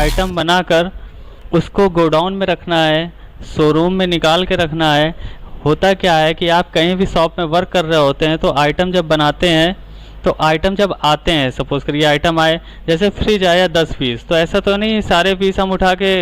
Item बनाकर उसको godown में रखना है, शोरूम में निकाल के रखना है। होता क्या है कि आप कहीं भी शॉप में वर्क कर रहे होते हैं तो आइटम जब बनाते हैं तो आइटम जब आते हैं, सपोज करिए आइटम आए, जैसे फ्रिज आया 10 पीस, तो ऐसा तो नहीं सारे पीस हम उठा के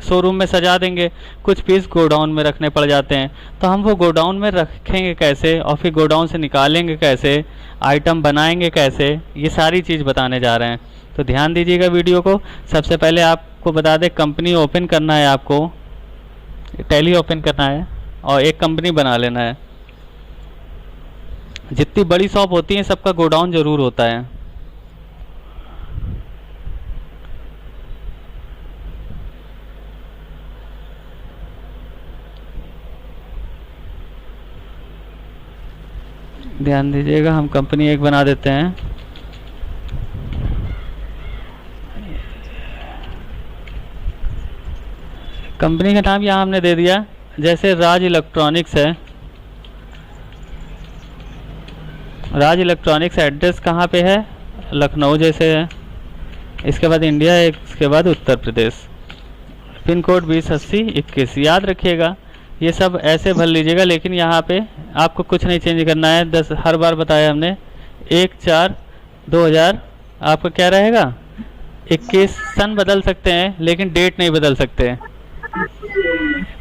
शोरूम में सजा देंगे, कुछ पीस गोडाउन में रखने पड़ जाते हैं। तो हम वो गोडाउन में रखेंगे कैसे और फिर गोडाउन से निकालेंगे कैसे, आइटम बनाएंगे कैसे, ये सारी चीज़ बताने जा रहे हैं। तो ध्यान दीजिएगा वीडियो को। सबसे पहले आपको बता दें, कंपनी ओपन करना है, आपको टैली ओपन करना है और एक कंपनी बना लेना है। जितनी बड़ी शॉप होती है सबका गोडाउन ज़रूर होता है। ध्यान दीजिएगा, हम कंपनी एक बना देते हैं। कंपनी का नाम यहाँ हमने दे दिया, जैसे राज इलेक्ट्रॉनिक्स है। राज इलेक्ट्रॉनिक्स एड्रेस कहाँ पे है, लखनऊ जैसे है। इसके बाद इंडिया है, इसके बाद उत्तर प्रदेश, पिन कोड 208021। याद रखिएगा, ये सब ऐसे भर लीजिएगा, लेकिन यहाँ पे आपको कुछ नहीं चेंज करना है। 10 हर बार बताया हमने। 1/4/2000 आपका क्या रहेगा, 21। सन बदल सकते हैं लेकिन डेट नहीं बदल सकते,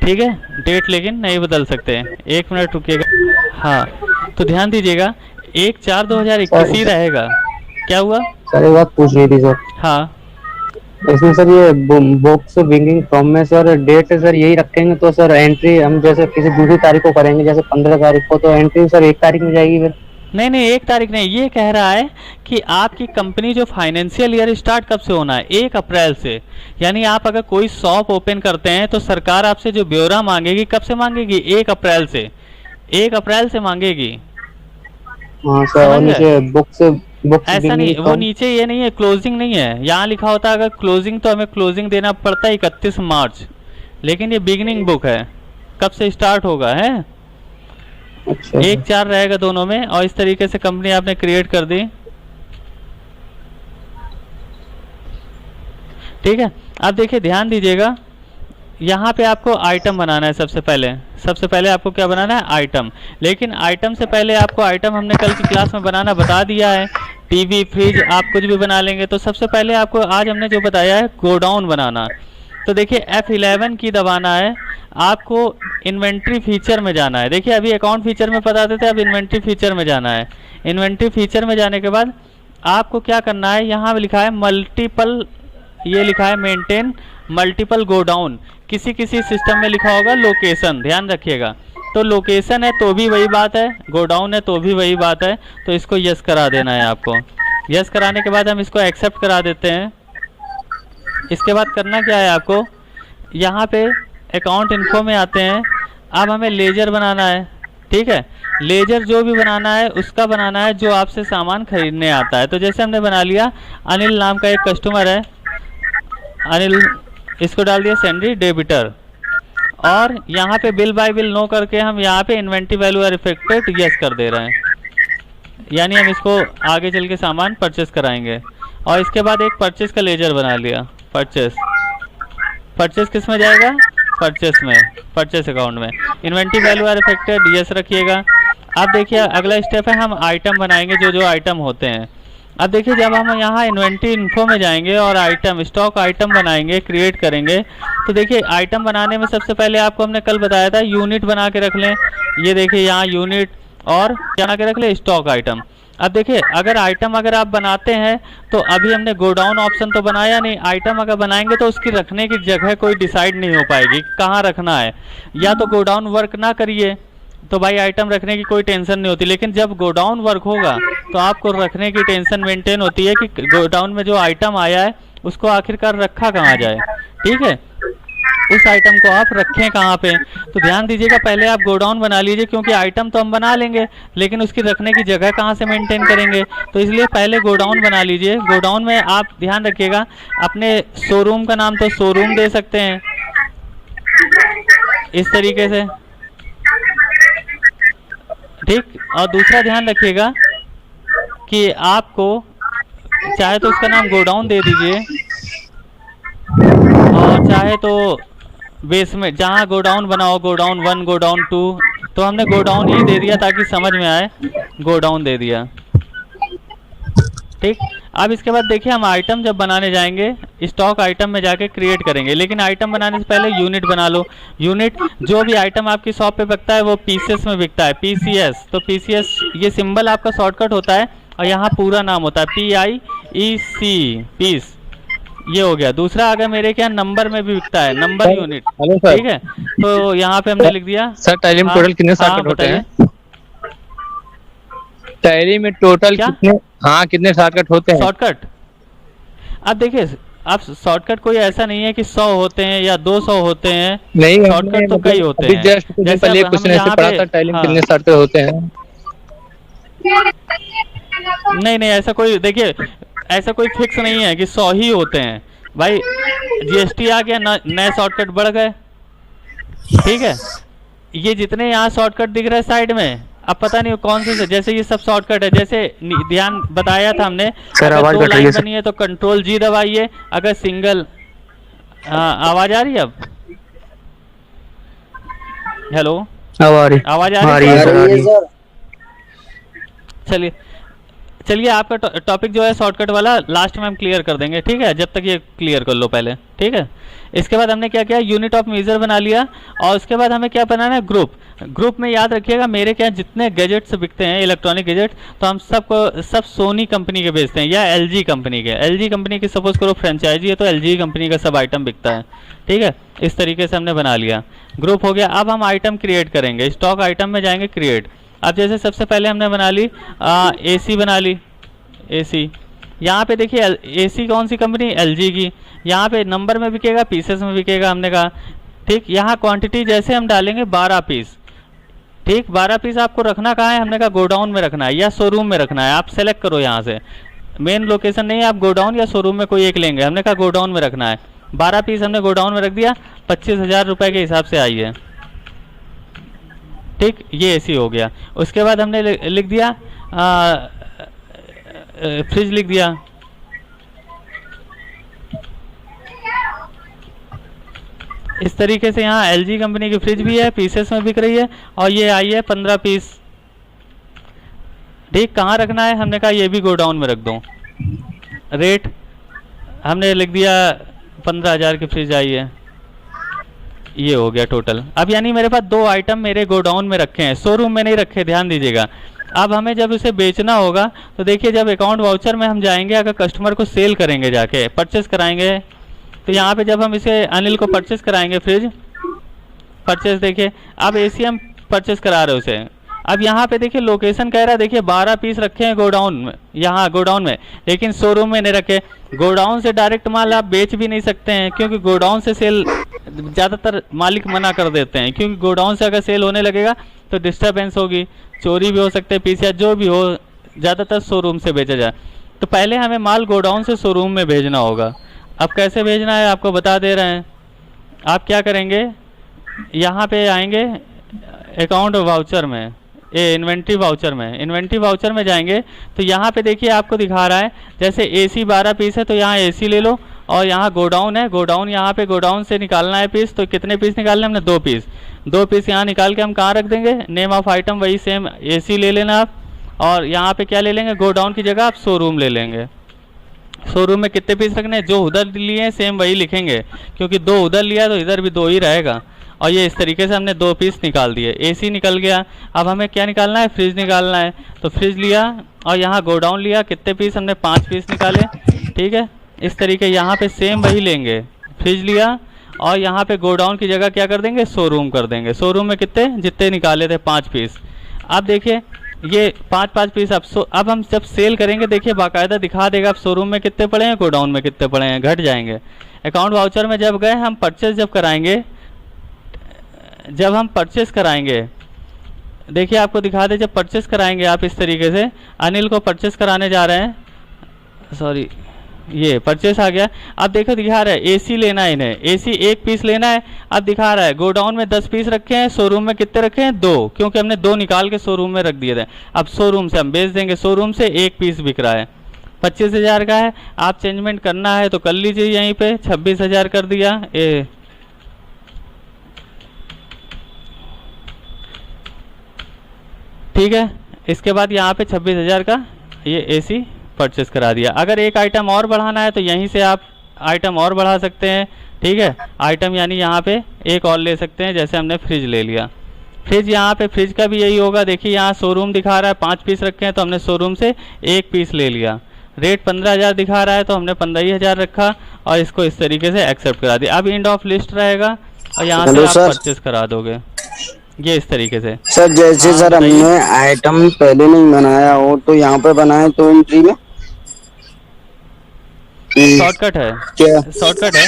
ठीक है, डेट लेकिन नहीं बदल सकते हैं। 1 मिनट रुकिएगा। हाँ, तो ध्यान दीजिएगा 1/4/2021 ही रहेगा। क्या हुआ सर, एक बात पूछ रही थी सर। हाँ, इसमें सर ये बुक्स विंगिंग फ्रॉम में सर डेट सर यही रखेंगे तो सर एंट्री हम जैसे किसी दूसरी तारीख को करेंगे, जैसे 15 तारीख को, तो एंट्री सर 1 तारीख में जाएगी फिर? नहीं नहीं, 1 तारीख नहीं, ये कह रहा है कि आपकी कंपनी जो फाइनेंशियल ईयर स्टार्ट कब से होना है, 1 अप्रैल से। यानी आप अगर कोई शॉप ओपन करते हैं तो सरकार आपसे जो ब्यौरा मांगेगी कब से मांगेगी, 1 अप्रैल से। 1 अप्रैल से मांगेगी। हाँ सर, और नीचे बुक्स ऐसा नहीं, वो नीचे ये नहीं है, क्लोजिंग नहीं है। यहाँ लिखा होता है अगर क्लोजिंग तो हमें क्लोजिंग देना पड़ता है 31 मार्च, लेकिन ये बिगिनिंग बुक है, कब से स्टार्ट होगा है। अच्छा, 1/4 रहेगा दोनों में। और इस तरीके से कंपनी आपने क्रिएट कर दी, ठीक है। अब देखिए, ध्यान दीजिएगा, यहाँ पे आपको आइटम बनाना है। सबसे पहले आपको क्या बनाना है, आइटम। लेकिन आइटम से पहले आपको आइटम हमने कल की क्लास में बनाना बता दिया है। टीवी, फ्रिज आप कुछ भी बना लेंगे। तो सबसे पहले आपको आज हमने जो बताया है गोडाउन बनाना। तो देखिए F11 की दबाना है, आपको इन्वेंट्री फीचर में जाना है। देखिए अभी अकाउंट फीचर में बता देते हैं, अब इन्वेंट्री फीचर में जाना है। इन्वेंट्री फीचर में जाने के बाद आपको क्या करना है, यहाँ लिखा है मल्टीपल, ये लिखा है मेंटेन मल्टीपल गोडाउन। किसी किसी सिस्टम में लिखा होगा लोकेशन, ध्यान रखिएगा। तो लोकेशन है तो भी वही बात है, गोडाउन है तो भी वही बात है। तो इसको यस करा देना है आपको। यस कराने के बाद हम इसको एक्सेप्ट करा देते हैं। इसके बाद करना क्या है आपको, यहाँ पे अकाउंट इन्फो में आते हैं। अब हमें लेजर बनाना है, ठीक है। लेजर जो भी बनाना है उसका बनाना है जो आपसे सामान खरीदने आता है। तो जैसे हमने बना लिया, अनिल नाम का एक कस्टमर है, अनिल, इसको डाल दिया सैंडी डेबिटर। और यहाँ पे बिल बाय बिल नो करके हम यहाँ पे inventory value are affected yes कर दे रहे हैं। यानी हम इसको आगे चल के सामान परचेस कराएंगे। और इसके बाद एक परचेस का लेजर बना लिया। परचेस किस में जाएगा, परचेस में, परचेस अकाउंट में। Inventory value are affected yes रखिएगा। अब देखिए अगला स्टेप है, हम आइटम बनाएंगे जो जो आइटम होते हैं। अब देखिए जब हम यहाँ इन्वेंट्री इन्फो में जाएंगे और आइटम स्टॉक आइटम बनाएंगे, क्रिएट करेंगे। तो देखिए आइटम बनाने में सबसे पहले आपको हमने कल बताया था यूनिट बना के रख लें। ये देखिए यहाँ यूनिट, और क्या बना के रख लें, स्टॉक आइटम। अब देखिए अगर आइटम अगर आप बनाते हैं तो अभी हमने गोडाउन ऑप्शन तो बनाया नहीं, आइटम अगर बनाएंगे तो उसकी रखने की जगह कोई डिसाइड नहीं हो पाएगी कहाँ रखना है। या तो गोडाउन वर्क ना करिए तो भाई आइटम रखने की कोई टेंशन नहीं होती, लेकिन जब गोडाउन वर्क होगा तो आपको रखने की टेंशन मेंटेन होती है कि गोडाउन में जो आइटम आया है उसको आखिरकार रखा कहाँ जाए, ठीक है, उस आइटम को आप रखें कहाँ पे। तो ध्यान दीजिएगा, पहले आप गोडाउन बना लीजिए, क्योंकि आइटम तो हम बना लेंगे लेकिन उसकी रखने की जगह कहाँ से मेंटेन करेंगे। तो इसलिए पहले गोडाउन बना लीजिए। गोडाउन में आप ध्यान रखिएगा, अपने शोरूम का नाम तो शोरूम दे सकते हैं इस तरीके से, ठीक। और दूसरा ध्यान रखिएगा कि आपको चाहे तो उसका नाम गोडाउन दे दीजिए, चाहे तो बेस में जहाँ गोडाउन बनाओ, गोडाउन 1 गोडाउन 2, तो हमने गोडाउन ही दे दिया ताकि समझ में आए, गोडाउन दे दिया। ठीक, अब इसके बाद देखिए हम आइटम जब बनाने जाएंगे स्टॉक आइटम में जाके क्रिएट करेंगे, लेकिन आइटम बनाने से पहले यूनिट बना लो। यूनिट, जो भी आइटम आपकी शॉप पे बिकता है वो पीसेस में बिकता है, पीसीएस। तो पीसीएस ये सिंबल आपका शॉर्टकट होता है और यहाँ पूरा नाम होता है PIEC, पीस। ये हो गया। दूसरा आ गया मेरे क्या, नंबर में भी बिकता है, नंबर यूनिट। Hello sir. ठीक है, तो यहाँ पे हमने लिख दिया सर टैली में टोटल कितने शॉर्टकट होते हैं? टैली में टोटल क्या? कितने, हाँ कितने शॉर्टकट होते हैं? शॉर्टकट, अब देखिए आप शॉर्टकट कोई ऐसा नहीं है कि 100 होते हैं या 200 होते हैं, नहीं, शॉर्टकट तो कई होते हैं। जस्ट कुछ दिन जैसे पहले अब हम क्वेश्चन ऐसे यहाँ पढ़ा पे, था, टैली में हाँ, कितने शॉर्टकट होते हैं? नहीं नहीं ऐसा कोई, देखिए ऐसा कोई फिक्स नहीं है कि 100 ही होते हैं भाई। जीएसटी आ गया, नए शॉर्टकट बढ़ गए। ठीक है, ये जितने यहाँ शॉर्टकट दिख रहे हैं साइड में, अब पता नहीं कौन से, जैसे ये सब शॉर्टकट है। जैसे ध्यान बताया था हमने, सर आवाज अगर 2 कट रही है लाइन सर। बनी है तो कंट्रोल जी दबाइए, अगर सिंगल, हाँ आवाज आ रही है अब? हेलो, अब आवाज आ रही है सर, आ रही है। चलिए चलिए, आपका टॉपिक जो है शॉर्टकट वाला लास्ट में हम क्लियर कर देंगे। ठीक है, जब तक ये क्लियर कर लो पहले। ठीक है, इसके बाद हमने क्या किया, यूनिट ऑफ मेजर बना लिया। और उसके बाद हमें क्या बनाना है, ग्रुप। ग्रुप में याद रखिएगा मेरे क्या जितने गैजेट्स बिकते हैं, इलेक्ट्रॉनिक गैजेट, तो हम सब सोनी कंपनी के बेचते हैं या एलजी कंपनी के। एलजी कंपनी की सपोज करो फ्रेंचाइजी है तो एलजी कंपनी का सब आइटम बिकता है। ठीक है, इस तरीके से हमने बना लिया, ग्रुप हो गया। अब हम आइटम क्रिएट करेंगे, स्टॉक आइटम में जाएंगे क्रिएट। अब जैसे सबसे पहले हमने बना ली एसी, बना ली एसी। यहाँ पे देखिए एसी कौन सी कंपनी, एलजी की। यहाँ पे नंबर में बिकेगा, पीसेस में बिकेगा, हमने कहा। ठीक, यहाँ क्वांटिटी जैसे हम डालेंगे 12 पीस। ठीक, 12 पीस आपको रखना कहाँ है, हमने कहा गोडाउन में रखना है या शोरूम में रखना है, आप सेलेक्ट करो यहाँ से। मेन लोकेशन नहीं है, आप गोडाउन या शोरूम में कोई एक लेंगे, हमने कहा गोडाउन में रखना है। 12 पीस हमने गोडाउन में रख दिया, 25,000 रुपये के हिसाब से आई है। ठीक, ये एसी हो गया। उसके बाद हमने लिख दिया फ्रिज, लिख दिया। इस तरीके से यहाँ एलजी कंपनी की फ्रिज भी है, पीसेस में बिक रही है, और ये आई है 15 पीस। ठीक, कहाँ रखना है, हमने कहा ये भी गोडाउन में रख दो। रेट हमने लिख दिया 15,000 की फ्रिज आई है, ये हो गया टोटल। अब यानी मेरे पास 2 आइटम मेरे गोडाउन में रखे हैं, शोरूम में नहीं रखे, ध्यान दीजिएगा। अब हमें जब इसे बेचना होगा तो देखिए जब अकाउंट वाउचर में हम जाएंगे, अगर कस्टमर को सेल करेंगे, जाके परचेस कराएंगे, तो यहाँ पे जब हम इसे अनिल को परचेस कराएंगे, फ्रिज परचेस, देखिए अब एसी हम परचेस करा रहे उसे। अब यहाँ पे देखिए लोकेशन कह रहा है, देखिए 12 पीस रखे हैं गोडाउन में, यहाँ गोडाउन में, लेकिन शोरूम में नहीं रखे। गोडाउन से डायरेक्ट माल आप बेच भी नहीं सकते हैं, क्योंकि गोडाउन से सेल ज़्यादातर मालिक मना कर देते हैं, क्योंकि गोडाउन से अगर सेल होने लगेगा तो डिस्टर्बेंस होगी, चोरी भी हो सकते हैं पीस या जो भी हो, ज़्यादातर शोरूम से बेचा जाए। तो पहले हमें माल गोडाउन से शोरूम में भेजना होगा। अब कैसे भेजना है आपको बता दे रहे हैं। आप क्या करेंगे, यहाँ पे आएंगे अकाउंट वाउचर में, इन्वेंट्री वाउचर में, इन्वेंट्री वाउचर में जाएंगे तो यहाँ पे देखिए आपको दिखा रहा है, जैसे एसी 12 पीस है तो यहाँ एसी ले लो, और यहाँ गोडाउन है, गोडाउन यहाँ पे गोडाउन से निकालना है पीस, तो कितने पीस निकालने हमने, 2 पीस। 2 पीस यहाँ निकाल के हम कहाँ रख देंगे, नेम ऑफ आइटम वही सेम एसी ले लेना आप, और यहाँ पे क्या ले लेंगे, गोडाउन की जगह आप शोरूम ले लेंगे। शोरूम में कितने पीस रखने हैं, जो उधर लिए हैं सेम वही लिखेंगे, क्योंकि 2 उधर लिया तो इधर भी 2 ही रहेगा। और ये इस तरीके से हमने 2 पीस निकाल दिए, एसी निकल गया। अब हमें क्या निकालना है, फ्रिज निकालना है, तो फ्रिज लिया और यहाँ गोडाउन लिया, कितने पीस हमने 5 पीस निकाले। ठीक है, इस तरीके यहाँ पे सेम वही लेंगे, फ्रिज लिया और यहाँ पे गोडाउन की जगह क्या कर देंगे, शोरूम कर देंगे। शोरूम में कितने, जितने निकाले थे 5 पीस। अब देखिए ये 5-5 पीस अब हम जब सेल करेंगे, देखिए बाकायदा दिखा देगा आप शोरूम में कितने पड़े हैं, गोडाउन में कितने पड़े हैं, घट जाएंगे। अकाउंट वाउचर में जब गए हम परचेस जब कराएंगे, जब हम परचेस कराएंगे, देखिए आपको दिखा दे, जब परचेस कराएंगे आप इस तरीके से, अनिल को परचेस कराने जा रहे हैं, सॉरी ये परचेस आ गया। अब देखो दिखा रहा है एसी लेना है, इन्हें एसी 1 पीस लेना है। अब दिखा रहा है गोडाउन में 10 पीस रखे हैं, शोरूम में कितने रखे हैं, 2, क्योंकि हमने 2 निकाल के शोरूम में रख दिए थे। अब शोरूम से हम बेच देंगे, शोरूम से 1 पीस बिक रहा है। 25,000 का है। आप चेंजमेंट करना है तो कर लीजिए, यहीं पे 26,000 कर दिया। ठीक है, इसके बाद यहाँ पे 26,000 का ये एसी परचेस करा दिया। अगर एक आइटम और बढ़ाना है तो यहीं से आप आइटम और बढ़ा सकते हैं। ठीक है, आइटम यानी यहाँ पे एक और ले सकते हैं, जैसे हमने फ्रिज ले लिया। फ्रिज, यहाँ पे फ्रिज का भी यही होगा। देखिए यहाँ शोरूम दिखा रहा है 5 पीस रखे हैं तो हमने शोरूम से 1 पीस ले लिया। रेट 15,000 दिखा रहा है तो हमने 15,000 रखा और इसको इस तरीके से एक्सेप्ट करा दिया। अब एंड ऑफ लिस्ट रहेगा और यहाँ से आप परचेस करा दोगे, ये इस तरीके से। सर जैसे सर हमने आइटम पहले नहीं बनाया हो तो यहाँ पे बनाए तो एंट्री में शॉर्टकट है, क्या शॉर्टकट है।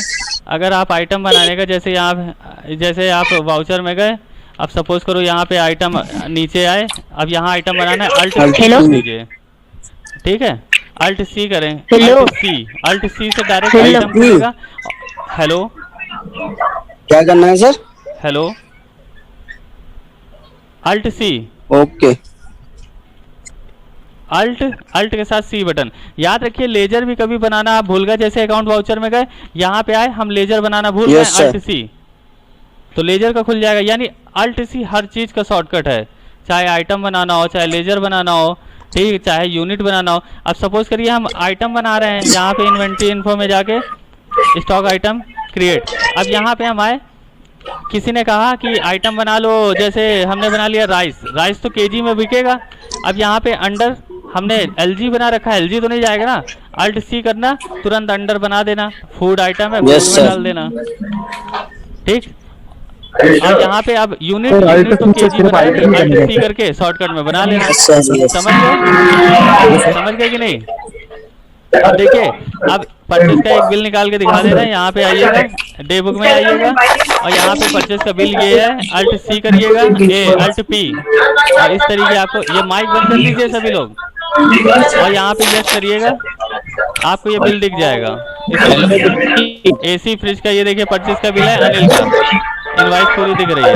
अगर आप आइटम बनाने का, जैसे आप वाउचर में गए, अब सपोज करो यहाँ पे आइटम नीचे आए, अब यहाँ आइटम बनाना है, अल्ट सी कीजिए। ठीक है, अल्ट सी करें, अल्ट सी से डायरेक्ट आइटम खुलेगा। हेलो, क्या करना है sir? Hello, alt C, okay. Alt के साथ सी बटन। याद रखिए लेजर भी कभी बनाना आप भूल गए, जैसे अकाउंट वाउचर में गए, यहाँ पे आए हम लेजर बनाना भूल गए, अल्ट सी तो लेजर का खुल जाएगा। यानी अल्ट सी हर चीज का शॉर्टकट है, चाहे आइटम बनाना हो, चाहे लेजर बनाना हो, ठीक, चाहे यूनिट बनाना हो। अब सपोज करिए हम आइटम बना रहे हैं, यहाँ पे इन्वेंट्री इन्फो में जाके स्टॉक आइटम क्रिएट। अब यहाँ पे हम आए, किसी ने कहा कि आइटम बना लो, जैसे हमने बना लिया राइस तो केजी में बिकेगा। अब यहाँ पे अंडर हमने एलजी बना रखा है, एलजी तो नहीं जाएगा ना, अल्ट सी करना, तुरंत अंडर बना देना, फूड आइटम है, फूड में डाल देना। ठीक, और यहाँ पे अब यूनिट तो केजी बनाएंगे, अल्ट सी करके शॉर्टकट में बना लेना। समझ गए कि नहीं? अब देखिए, अब परचेस का एक बिल निकाल के दिखा दे रहे हैं। यहाँ पे आइएगा, डे बुक में आइएगा और यहाँ पे परचेस का बिल ये है, अल्ट सी करिएगा, ये अल्ट पी, और इस तरीके आपको ये माइक बंद कर लीजिए सभी लोग और यहाँ पे यस करिएगा, आपको ये बिल दिख जाएगा। एसी फ्रिज का ये देखिए परचेस का बिल है, अनिल का इनवाइस पूरी दिख रही है।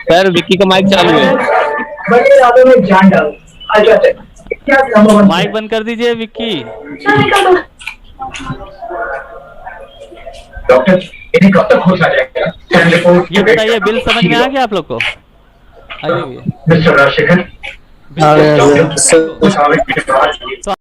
सर विक्की का माइक चालू है। माइक बंद कर दीजिए विक्की। डॉक्टर कब तक हो जाएगा? ये बताइए, बिल समझ में आ गया आप लोग को? मिस्टर राजशेखर, तो